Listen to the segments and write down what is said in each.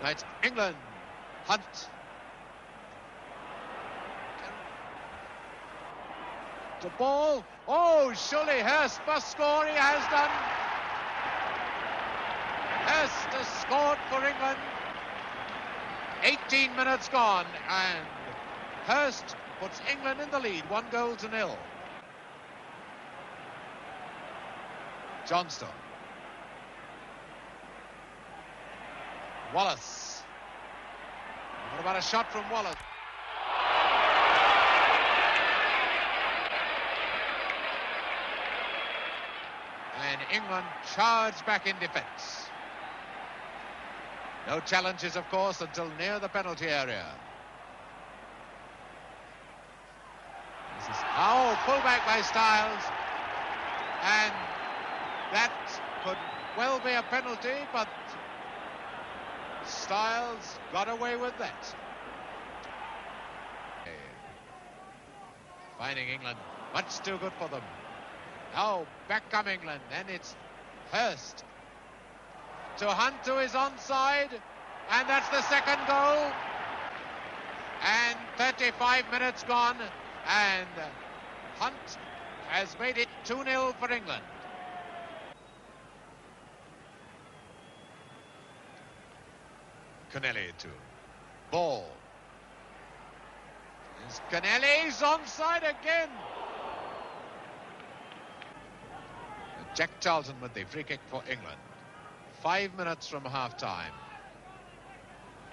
Now it's England. Hunt. The ball. Oh, surely Hurst must score. He has done. Hurst has scored for England. 18 minutes gone, and Hurst puts England in the lead, 1-0. Johnstone. Wallace. What about a shot from Wallace? And England charge back in defence. No challenges, of course, until near the penalty area. This is pulled back by Styles, and that could well be a penalty, but Styles got away with that. Finding England much too good for them. Now back come England, and it's Hurst to Hunt, to his onside, and that's the second goal. And 35 minutes gone, and Hunt has made it 2-0 for England. Connelly to Ball. Is Connelly's onside again. Jack Charlton with the free kick for England. 5 minutes from half-time.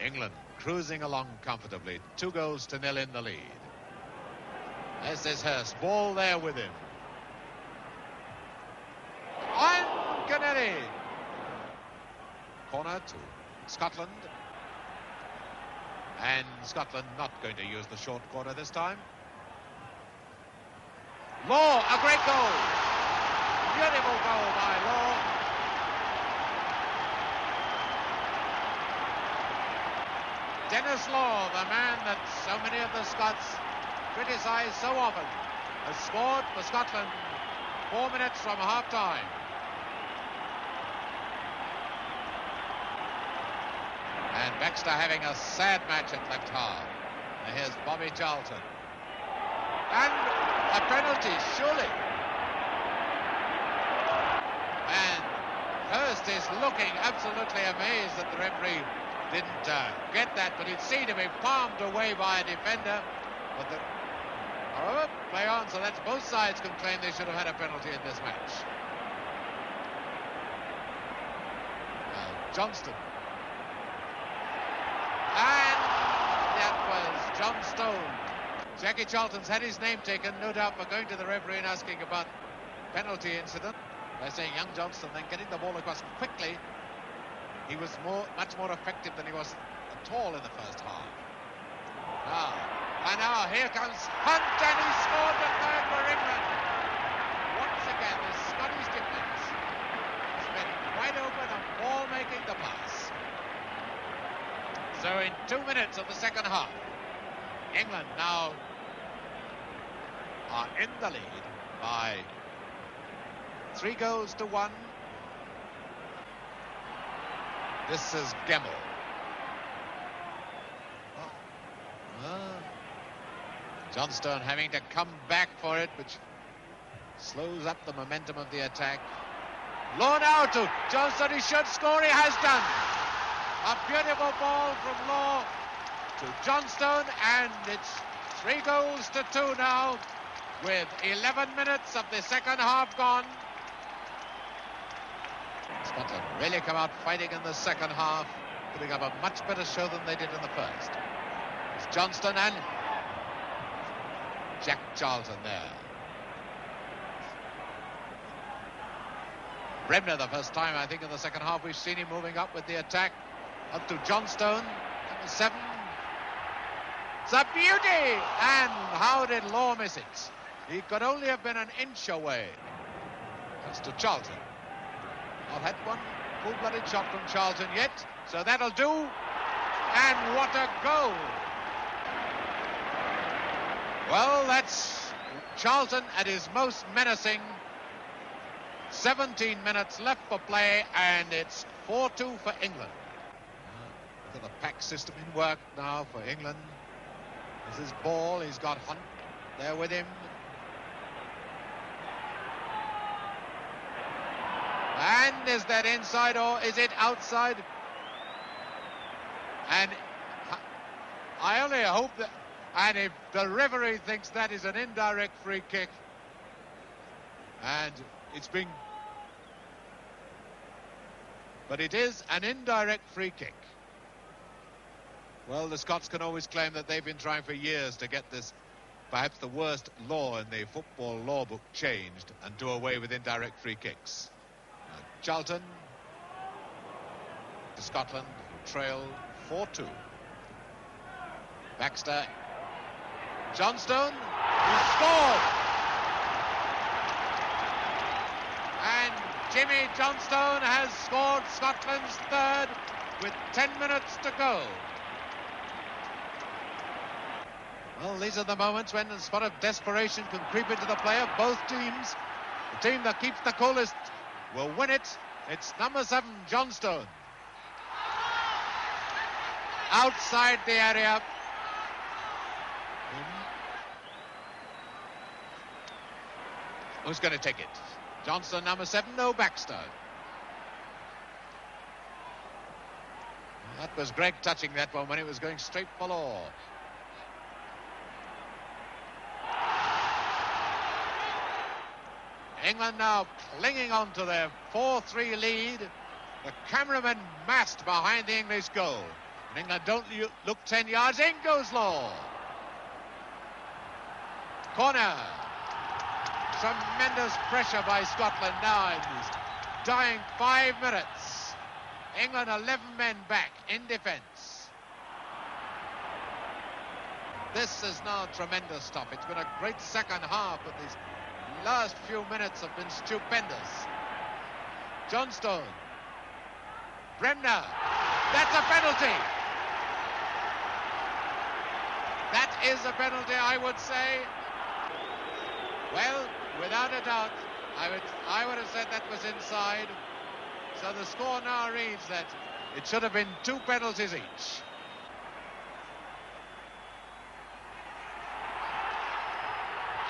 England cruising along comfortably. 2-0 in the lead. As is Hurst. Ball there with him. And Connelly. Corner to Scotland. And Scotland not going to use the short corner this time. Law, a great goal. Beautiful goal by Law. Dennis Law, the man that so many of the Scots criticise so often, has scored for Scotland 4 minutes from half-time. And Baxter having a sad match at left half. And here's Bobby Charlton. And a penalty, surely. And Hurst is looking absolutely amazed that the referee didn't get that, but it seemed to be palmed away by a defender. But however, play on, so that's both sides can claim they should have had a penalty in this match. Johnston. And that was John Stone. Jackie Charlton's had his name taken, no doubt, for going to the referee and asking about penalty incident. By saying young Johnston, then getting the ball across quickly. He was much more effective than he was at all in the first half. Now here comes Hunt, and he scored the third for England. Once again, the Scottish defence has been wide open and ball making the pass. So in 2 minutes of the second half, England now are in the lead by 3-1. This is Gemmell. Johnstone having to come back for it, which slows up the momentum of the attack. Law now to Johnstone. He should score. He has done. A beautiful ball from Law to Johnstone, and it's 3-2 now with 11 minutes of the second half gone. Scotland really come out fighting in the second half, putting up a much better show than they did in the first. It's Johnston and Jack Charlton there. Bremner, the first time I think in the second half we've seen him moving up with the attack. Up to Johnstone, number 7. It's a beauty! And how did Law miss it? He could only have been an inch away. That's to Charlton. Not had one full-blooded shot from Charlton yet, so that'll do. And what a goal! Well, that's Charlton at his most menacing. 17 minutes left for play, and it's 4-2 for England. Look at the pack system in work now for England. This is Ball. He's got Hunt there with him. And is that inside or is it outside? And I only hope that, and if the referee thinks that is an indirect free kick, and it's been, but it is an indirect free kick. Well, the Scots can always claim that they've been trying for years to get this, perhaps the worst law in the football law book, changed and do away with indirect free kicks. Charlton to Scotland, who trail 4-2. Baxter, Johnstone, who scored! And Jimmy Johnstone has scored Scotland's third with 10 minutes to go. Well, these are the moments when a spot of desperation can creep into the play of both teams. The team that keeps the coolest will win it. It's number 7, Johnstone. Outside the area. Who's going to take it? Johnstone, number 7, no, Baxter. That was Greg touching that one when it was going straight for Law. England now clinging on to their 4-3 lead. The cameramen massed behind the English goal. And England don't look 10 yards. In goes Law. Corner. Tremendous pressure by Scotland now in these dying 5 minutes. England 11 men back in defence. This is now tremendous stuff. It's been a great second half, but these last few minutes have been stupendous. Johnstone. Bremner. That's a penalty. That is a penalty, I would say. Well, without a doubt, I would have said that was inside. So the score now reads that it should have been 2 penalties each.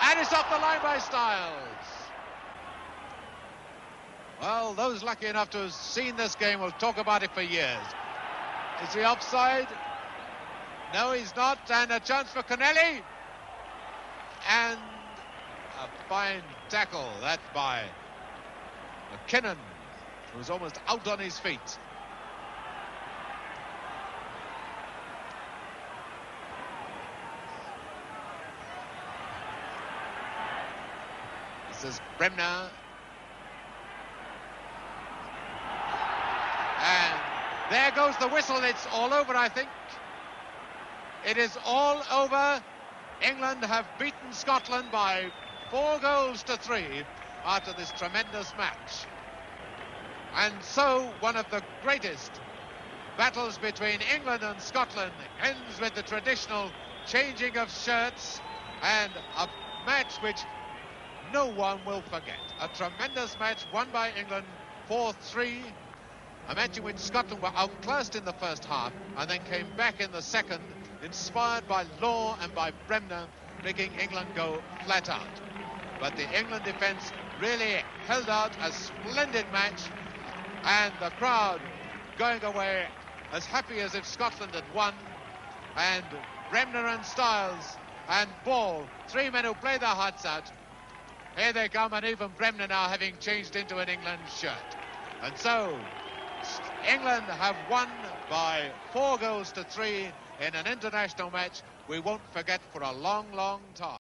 And it's off the line by Styles. Well, those lucky enough to have seen this game will talk about it for years. Is he offside? No, he's not. And a chance for Connelly. And a fine tackle, that by McKinnon, who was almost out on his feet. This is Bremner. And there goes the whistle. It's all over, I think. It is all over. England have beaten Scotland by 4-3 after this tremendous match. And so one of the greatest battles between England and Scotland ends with the traditional changing of shirts and a match which no one will forget. A tremendous match won by England 4-3. A match in which Scotland were outclassed in the first half and then came back in the second, inspired by Law and by Bremner, making England go flat out. But the England defence really held out a splendid match, and the crowd going away as happy as if Scotland had won. And Bremner and Styles and Ball, 3 men who play their hearts out. Here they come, and even Bremner now having changed into an England shirt. And so England have won by 4-3 in an international match we won't forget for a long, long time.